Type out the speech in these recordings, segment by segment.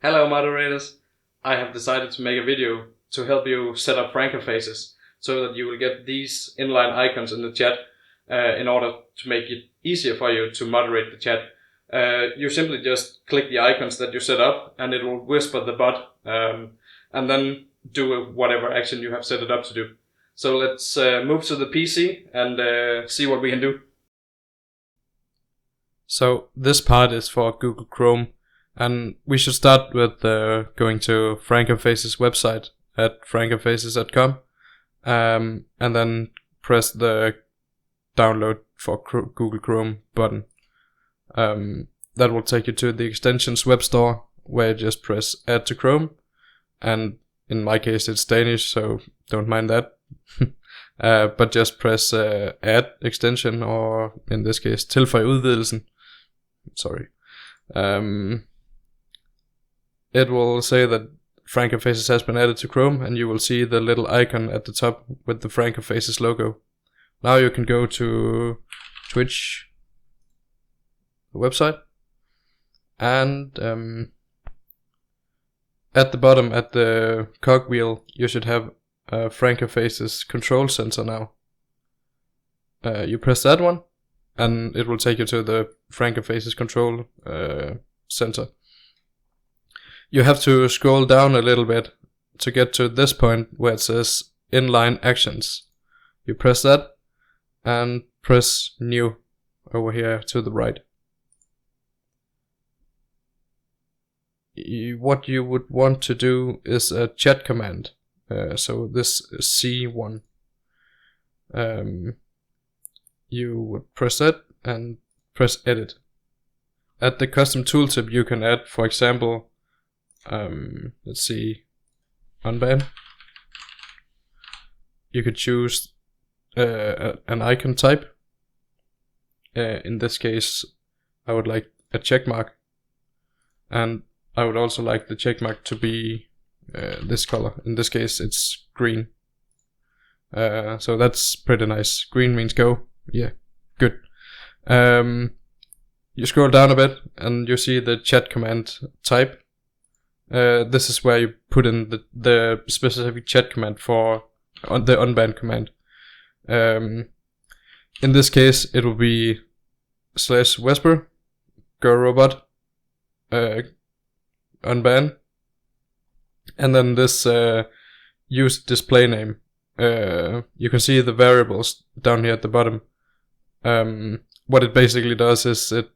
Hello moderators, I have decided to make a video to help you set up FrankerFaceZ so that you will get these inline icons in the chat in order to make it easier for you to moderate the chat. You simply just click the icons that you set up and it will whisper the bot and then do whatever action you have set it up to do. So let's move to the PC and see what we can do. So this part is for Google Chrome, and we should start with going to FrankerFaceZ website at frankerfaces.com and then press the download for Google Chrome button. That will take you to the extensions web store where you just press add to Chrome, and in my case it's Danish, so don't mind that. But just press add extension, or in this case tilføj udvidelsen. Sorry. It will say that FrankerFaceZ has been added to Chrome, and you will see the little icon at the top with the FrankerFaceZ logo. Now you can go to Twitch website, and at the bottom at the cogwheel you should have FrankerFaceZ control center now. You press that one and it will take you to the FrankerFaceZ control center. You have to scroll down a little bit to get to this point where it says inline actions. You press that and press new over here to the right. What you would want to do is a chat command. So this is C1. You would press that and press edit. At the custom tooltip you can add, for example, let's see, UnBan. You could choose an icon type. In this case I would like a checkmark, and I would also like the checkmark to be this color. In this case it's green. So that's pretty nice. Green means go. Yeah, good. You scroll down a bit and you see the chat command type. This is where you put in the specific chat command for the UnBan command. In this case it will be /whisper Grrrobot UnBan, and then this user.displayName. You can see the variables down here at the bottom. What it basically does is it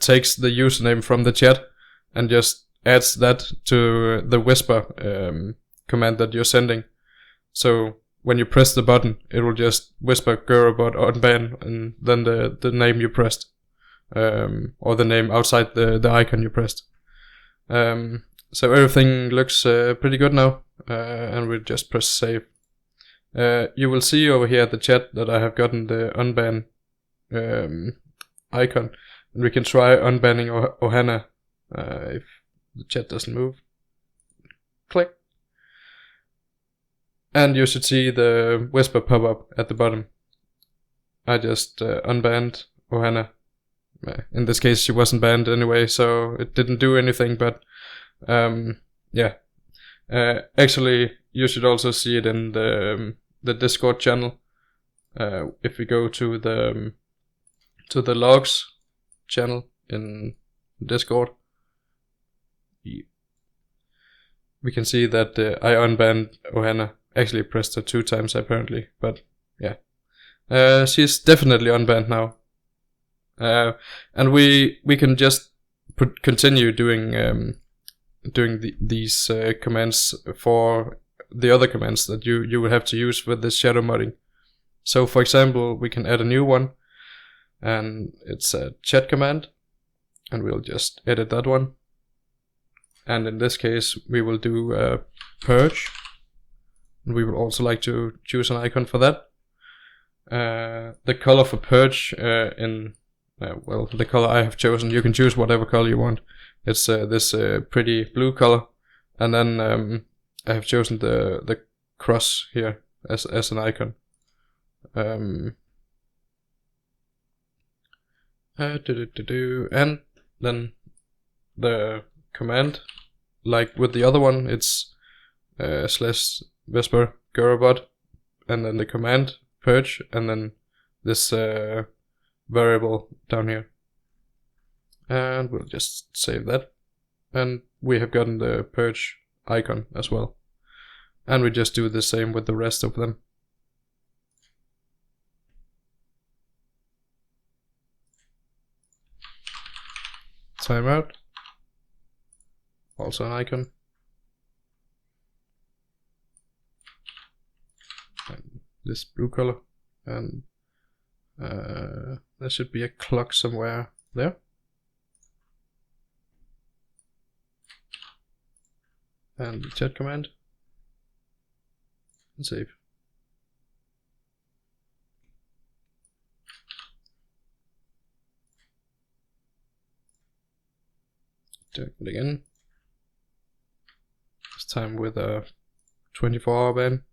takes the username from the chat and just adds that to the whisper command that you're sending. So when you press the button, it will just whisper Grrrobot UnBan and then the name you pressed, or the name outside the icon you pressed. So everything looks pretty good now, and we'll just press save. You will see over here at the chat that I have gotten the UnBan icon, and we can try unbanning Ohana if the chat doesn't move. Click, and you should see the whisper pop up at the bottom. I just unbanned Ohana. In this case she wasn't banned anyway, so it didn't do anything, but yeah. Actually you should also see it in the Discord channel. If we go to the logs channel in Discord, we can see that I unbanned Ohana. Actually pressed her 2 times apparently, but yeah. She's definitely unbanned now. And we can just continue doing these commands for the other commands that you will have to use with this shadow modding. So for example, we can add a new one, and it's a chat command, and we'll just edit that one. And in this case we will do Purge, and we would also like to choose an icon for that. The color for Purge well, the color I have chosen, you can choose whatever color you want. It's this pretty blue color, and then I have chosen the cross here as an icon. And then the command like with the other one, it's slash whisper Grrrobot, and then the command purge, and then this variable down here. And we'll just save that. And we have gotten the purge icon as well. And we just do the same with the rest of them. Timeout. Also an icon. And this blue color. And there should be a clock somewhere there. And the chat command. And save. Do it again. This time with a 24-hour ban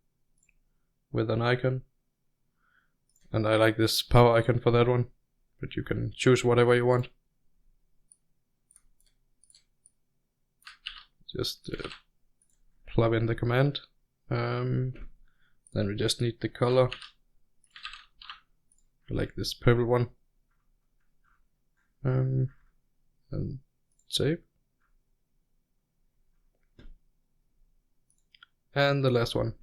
with an icon. And I like this power icon for that one, but you can choose whatever you want. Just plug in the command. Then we just need the color. I like this purple one. And save. And the last one.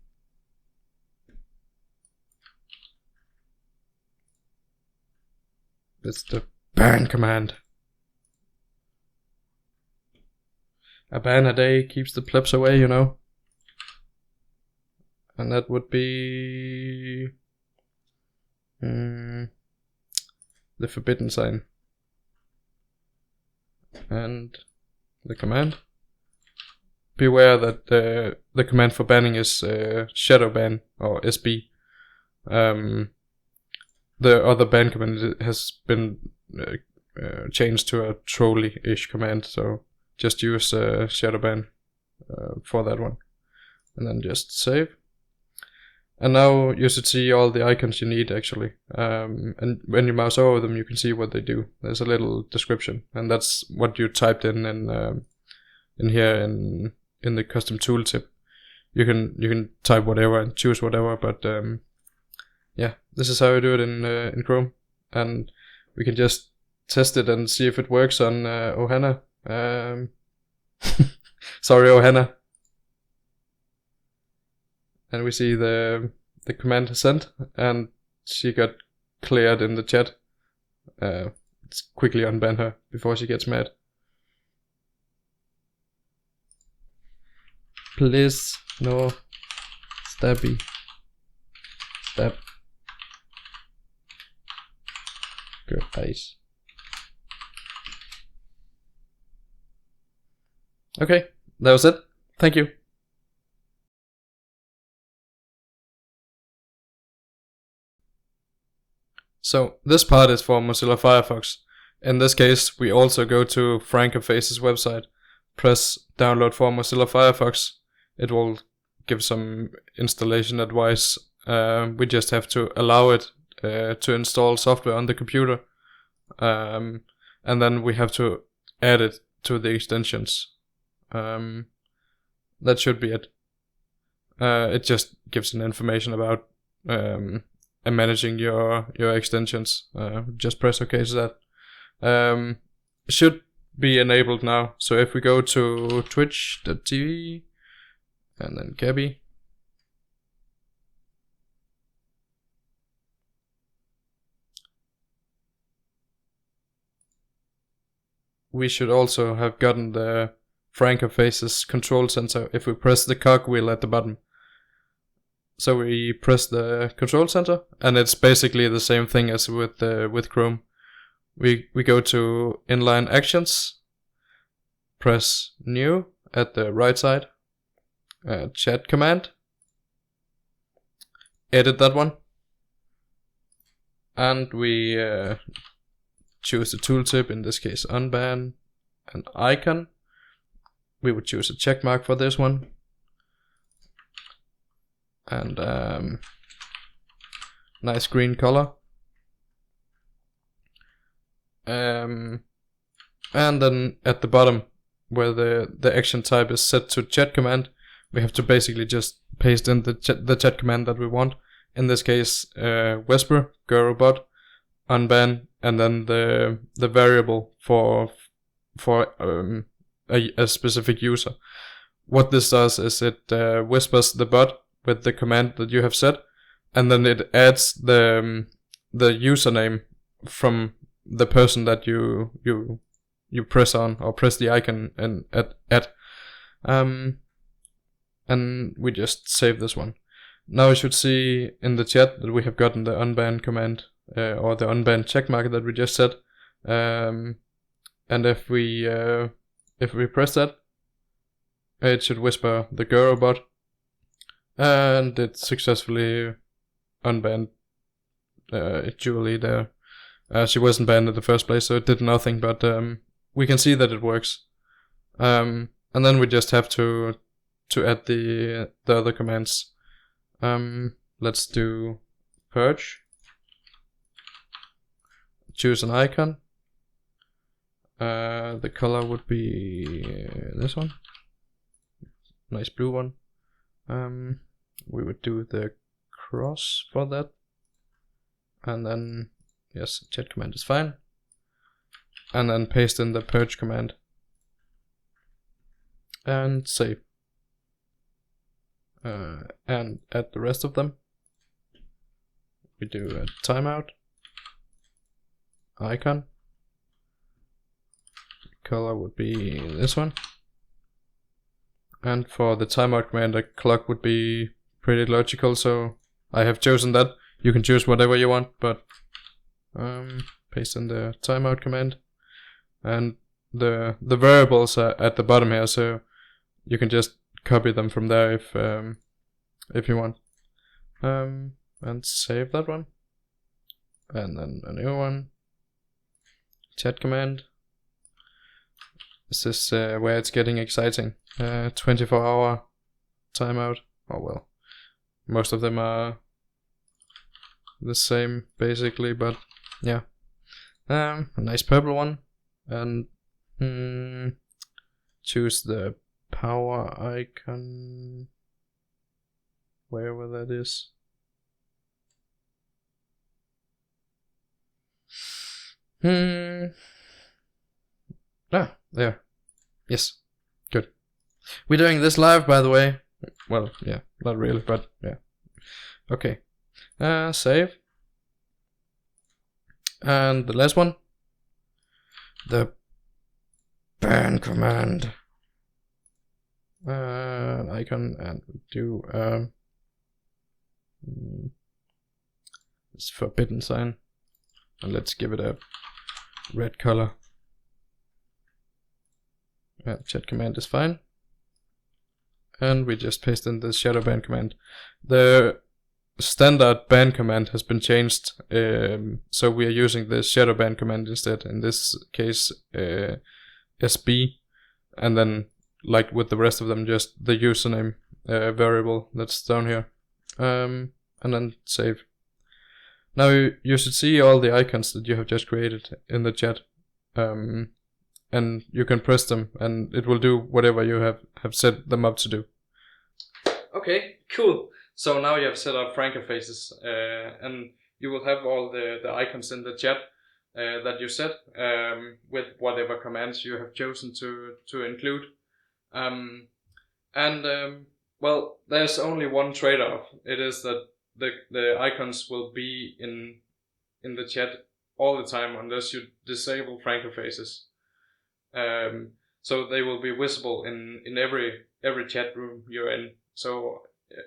It's the ban command. A ban a day keeps the plebs away, you know. And that would be the forbidden sign. And the command. Beware that the command for banning is shadow ban or SB. The other ban command has been changed to a trolley-ish command, so just use shadow ban for that one. And then just save. And now you should see all the icons you need actually. And when you mouse over them, you can see what they do. There's a little description, and that's what you typed in here in the custom tooltip. You can type whatever and choose whatever, but yeah, this is how you do it in Chrome, and we can just test it and see if it works on Ohana. Sorry, Ohana. And we see the command sent, and she got cleared in the chat. Let's quickly unban her before she gets mad. Please, no, stabby, stab. Good eyes. Okay, that was it. Thank you. So this part is for Mozilla Firefox. In this case, we also go to FrankerFaceZ's website, press download for Mozilla Firefox. It will give some installation advice. We just have to allow it to install software on the computer. And then we have to add it to the extensions. That should be it. It just gives an information about managing your extensions. Just press OK to that. Should be enabled now. So if we go to twitch.tv and then Gabbie, we should also have gotten the FrankerFaceZ control center. If we press the cogwheel at the bottom. So we press the control center, and it's basically the same thing as with Chrome. We go to inline actions, press new at the right side, chat command, edit that one, and we choose the tooltip, in this case UnBan, an icon. We would choose a checkmark for this one. And nice green color. And then at the bottom where the action type is set to chat command, we have to basically just paste in the chat command that we want. In this case, whisper, Grrrobot, UnBan, and then the variable for a specific user. What this does is it whispers the bot with the command that you have set, and then it adds the username from the person that you press on, or press the icon and at. And we just save this one. Now you should see in the chat that we have gotten the UnBan command, or the UnBan checkmark that we just set. And if we press that, it should whisper the Grrrobot, and it successfully unbanned Julie there. She wasn't banned in the first place, so it did nothing, but we can see that it works. And then we just have to add the other commands. Let's do Purge. Choose an icon. The color would be this one. Nice blue one. We would do the cross for that. And then, yes, chat command is fine. And then paste in the purge command. And save. And add the rest of them. We do a timeout. Icon. Color would be this one. And for the timeout command, the clock would be pretty logical, so I have chosen that. You can choose whatever you want, but paste in the timeout command. And the variables are at the bottom here, so you can just copy them from there if you want. And save that one. And then a new one. Chat command. This is where it's getting exciting. 24-hour timeout. Oh well. Most of them are the same basically, but yeah. A nice purple one. And choose the power icon. Wherever that is. Ah, there. Yes. Good. We're doing this live, by the way. Well, yeah, not really, but yeah. Okay. Save. And the last one. The ban command. Icon, and we do this forbidden sign. And let's give it a red color. Chat command is fine. And we just paste in the shadow ban command. The standard ban command has been changed, so we are using the shadow ban command instead. In this case, SB, and then like with the rest of them, just the username variable that's down here, and then save. Now you should see all the icons that you have just created in the chat, and you can press them, and it will do whatever you have set them up to do. Okay, cool. So now you have set up FrankerFaceZ, and you will have all the icons in the chat that you set with whatever commands you have chosen to include. Well, there's only one trade-off. It is that the icons will be in the chat all the time unless you disable FrankerFaceZ. So they will be visible in every chat room you're in. So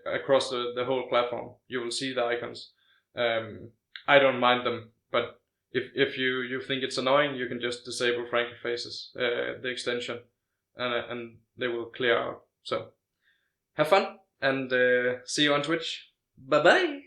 across the whole platform, you will see the icons. I don't mind them, but if you think it's annoying, you can just disable FrankerFaceZ, the extension, and they will clear out. So have fun, and see you on Twitch. Bye bye.